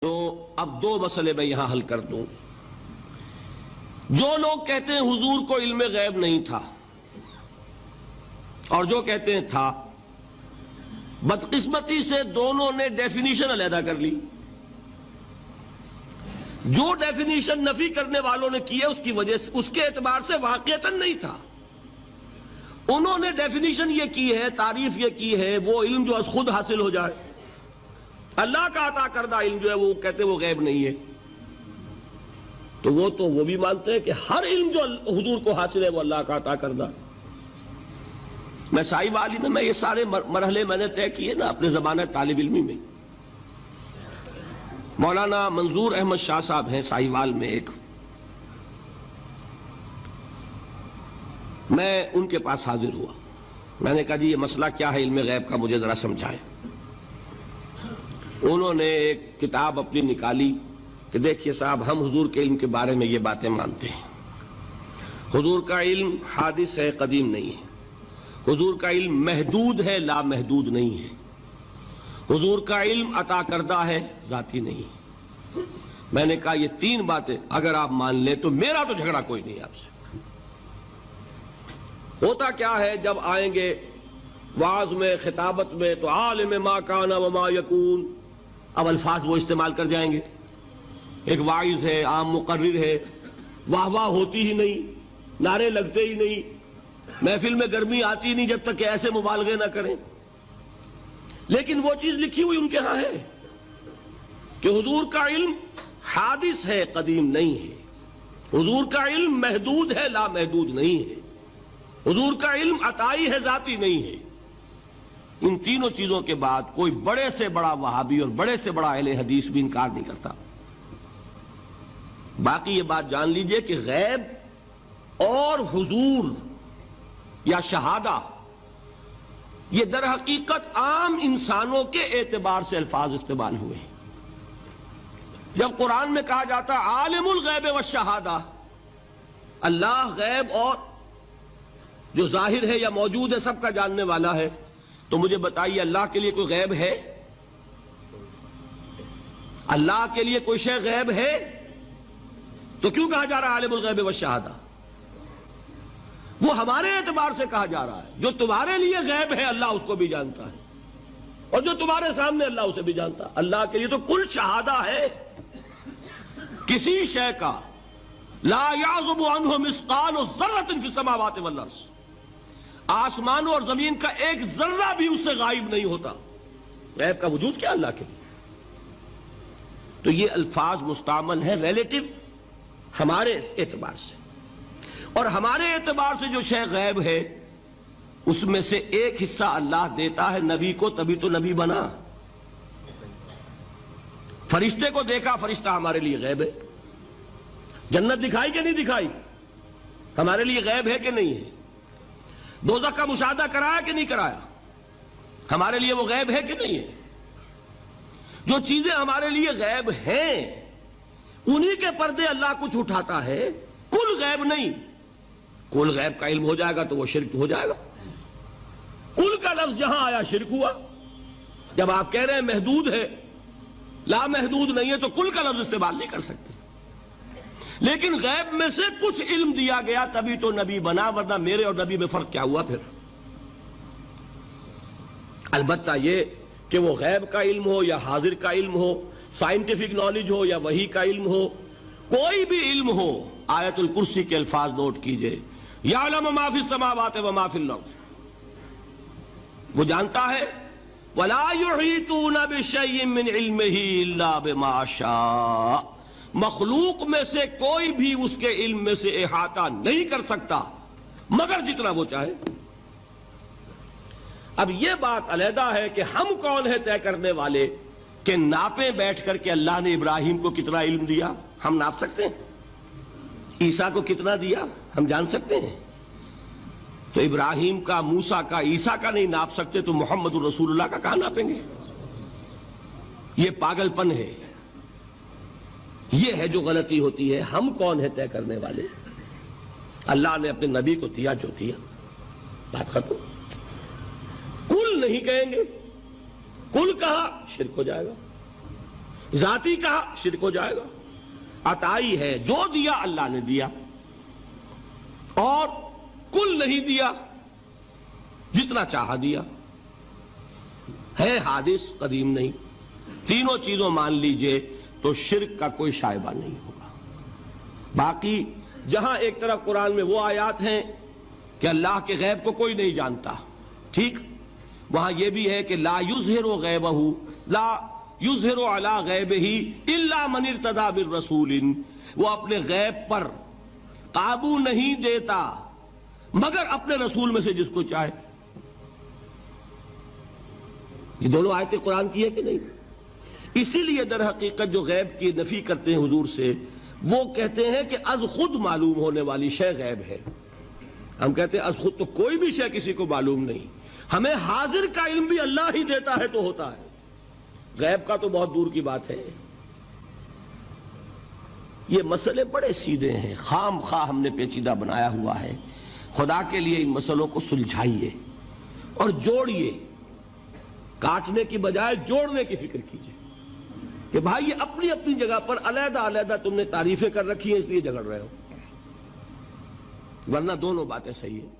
تو اب دو مسئلے میں یہاں حل کر دوں۔ جو لوگ کہتے ہیں حضور کو علم غیب نہیں تھا اور جو کہتے ہیں تھا، بدقسمتی سے دونوں نے ڈیفینیشن علیحدہ کر لی۔ جو ڈیفینیشن نفی کرنے والوں نے کی ہے اس کی وجہ سے، اس کے اعتبار سے واقعتاً نہیں تھا۔ انہوں نے ڈیفینیشن یہ کی ہے، تعریف یہ کی ہے، وہ علم جو خود حاصل ہو جائے، اللہ کا عطا کردہ علم جو ہے وہ کہتے ہیں وہ غیب نہیں ہے۔ تو وہ بھی مانتے ہیں کہ ہر علم جو حضور کو حاصل ہے وہ اللہ کا عطا کردہ۔ میں سائی والی میں یہ سارے مرحلے میں نے طے کیے نا اپنے زمانہ طالب علمی میں۔ مولانا منظور احمد شاہ صاحب ہیں سائی وال میں ایک، میں ان کے پاس حاضر ہوا۔ میں نے کہا جی یہ مسئلہ کیا ہے علم غیب کا، مجھے ذرا سمجھائیں۔ انہوں نے ایک کتاب اپنی نکالی کہ دیکھیے صاحب، ہم حضور کے علم کے بارے میں یہ باتیں مانتے ہیں۔ حضور کا علم حادث ہے، قدیم نہیں ہے۔ حضور کا علم محدود ہے، لا محدود نہیں ہے۔ حضور کا علم عطا کردہ ہے، ذاتی نہیں ہے۔ میں نے کہا یہ تین باتیں اگر آپ مان لیں تو میرا تو جھگڑا کوئی نہیں آپ سے۔ ہوتا کیا ہے جب آئیں گے وعظ میں، خطابت میں، تو عالم ما کان وما یکون، اب الفاظ وہ استعمال کر جائیں گے۔ ایک واعظ ہے، عام مقرر ہے، واہ واہ ہوتی ہی نہیں، نعرے لگتے ہی نہیں، محفل میں گرمی آتی نہیں جب تک کہ ایسے مبالغے نہ کریں۔ لیکن وہ چیز لکھی ہوئی ان کے ہاں ہے کہ حضور کا علم حادث ہے، قدیم نہیں ہے۔ حضور کا علم محدود ہے، لا محدود نہیں ہے۔ حضور کا علم عطائی ہے، ذاتی نہیں ہے۔ ان تینوں چیزوں کے بعد کوئی بڑے سے بڑا وہابی اور بڑے سے بڑا اہل حدیث بھی انکار نہیں کرتا۔ باقی یہ بات جان لیجئے کہ غیب اور حضور یا شہادہ یہ در حقیقت عام انسانوں کے اعتبار سے الفاظ استعمال ہوئے ہیں۔ جب قرآن میں کہا جاتا عالم الغیب والشہادہ، اللہ غیب اور جو ظاہر ہے یا موجود ہے سب کا جاننے والا ہے، تو مجھے بتائیے اللہ کے لیے کوئی غیب ہے؟ اللہ کے لیے کوئی شے غیب ہے؟ تو کیوں کہا جا رہا ہے عالم الغیب والشہادہ؟ وہ ہمارے اعتبار سے کہا جا رہا ہے۔ جو تمہارے لیے غیب ہے اللہ اس کو بھی جانتا ہے، اور جو تمہارے سامنے اللہ اسے بھی جانتا ہے۔ اللہ کے لیے تو کل شہادہ ہے۔ کسی شے کا لا یعزب عنہ مثقال ذرۃ فی السماوات والارض، آسمانوں اور زمین کا ایک ذرہ بھی اس سے غائب نہیں ہوتا۔ غیب کا وجود کیا اللہ کے لیے؟ تو یہ الفاظ مستعمل ہیں ریلیٹو ہمارے اعتبار سے، اور ہمارے اعتبار سے جو شے غیب ہے اس میں سے ایک حصہ اللہ دیتا ہے نبی کو، تبھی تو نبی بنا۔ فرشتے کو دیکھا، فرشتہ ہمارے لیے غیب ہے۔ جنت دکھائی کہ نہیں دکھائی، ہمارے لیے غیب ہے کہ نہیں ہے۔ دوزخ کا مشاہدہ کرایا کہ نہیں کرایا، ہمارے لیے وہ غیب ہے کہ نہیں ہے۔ جو چیزیں ہمارے لیے غیب ہیں انہی کے پردے اللہ کچھ اٹھاتا ہے، کل غیب نہیں۔ کل غیب کا علم ہو جائے گا تو وہ شرک ہو جائے گا۔ کل کا لفظ جہاں آیا شرک ہوا۔ جب آپ کہہ رہے ہیں محدود ہے، لا محدود نہیں ہے، تو کل کا لفظ استعمال نہیں کر سکتے۔ لیکن غیب میں سے کچھ علم دیا گیا تبھی تو نبی بنا، ورنہ میرے اور نبی میں فرق کیا ہوا پھر؟ البتہ یہ کہ وہ غیب کا علم ہو یا حاضر کا علم ہو، سائنٹیفک نالج ہو یا وحی کا علم ہو، کوئی بھی علم ہو، آیت الکرسی کے الفاظ نوٹ کیجئے، یعلم ما فی السماوات وما فی الارض، وہ جانتا ہے، ولا یحیطون بشیء من علمہ الا بما شاء، مخلوق میں سے کوئی بھی اس کے علم میں سے احاطہ نہیں کر سکتا مگر جتنا وہ چاہے۔ اب یہ بات علیحدہ ہے کہ ہم کون ہے طے کرنے والے کہ ناپیں بیٹھ کر کہ اللہ نے ابراہیم کو کتنا علم دیا، ہم ناپ سکتے ہیں؟ عیسیٰ کو کتنا دیا ہم جان سکتے ہیں؟ تو ابراہیم کا، موسیٰ کا، عیسیٰ کا نہیں ناپ سکتے تو محمد الرسول اللہ کا کہاں ناپیں گے؟ یہ پاگل پن ہے، یہ ہے جو غلطی ہوتی ہے۔ ہم کون ہے طے کرنے والے؟ اللہ نے اپنے نبی کو دیا جو دیا، بات ختم۔ کل نہیں کہیں گے، کل کہا شرک ہو جائے گا۔ ذاتی کہا شرک ہو جائے گا. عطائی ہے، جو دیا اللہ نے دیا، اور کل نہیں دیا، جتنا چاہا دیا. ہے حادث، قدیم نہیں. تینوں چیزوں مان لیجئے تو شرک کا کوئی شائبہ نہیں ہوگا. باقی جہاں ایک طرف قرآن میں وہ آیات ہیں کہ اللہ کے غیب کو کوئی نہیں جانتا، ٹھیک، وہاں یہ بھی ہے کہ لا یظہر غیبہ، لا یظہر علی غیبہ الا من ارتضی بالرسول، وہ اپنے غیب پر قابو نہیں دیتا مگر اپنے رسول میں سے جس کو چاہے. یہ دونوں آیتیں قرآن کی ہے کہ نہیں؟ اسی لیے در حقیقت جو غیب کی نفی کرتے ہیں حضور سے، وہ کہتے ہیں کہ از خود معلوم ہونے والی شے غیب ہے. ہم کہتے ہیں از خود تو کوئی بھی شے کسی کو معلوم نہیں، ہمیں حاضر کا علم بھی اللہ ہی دیتا ہے تو ہوتا ہے، غیب کا تو بہت دور کی بات ہے. یہ مسئلے بڑے سیدھے ہیں، خام خواہ ہم نے پیچیدہ بنایا ہوا ہے. خدا کے لیے ان مسئلوں کو سلجھائیے اور جوڑیے، کاٹنے کی بجائے جوڑنے کی فکر کیجیے کہ بھائی یہ اپنی اپنی جگہ پر علیحدہ علیحدہ تم نے تعریفیں کر رکھی ہیں اس لیے جھگڑ رہے ہو، ورنہ دونوں باتیں صحیح ہیں.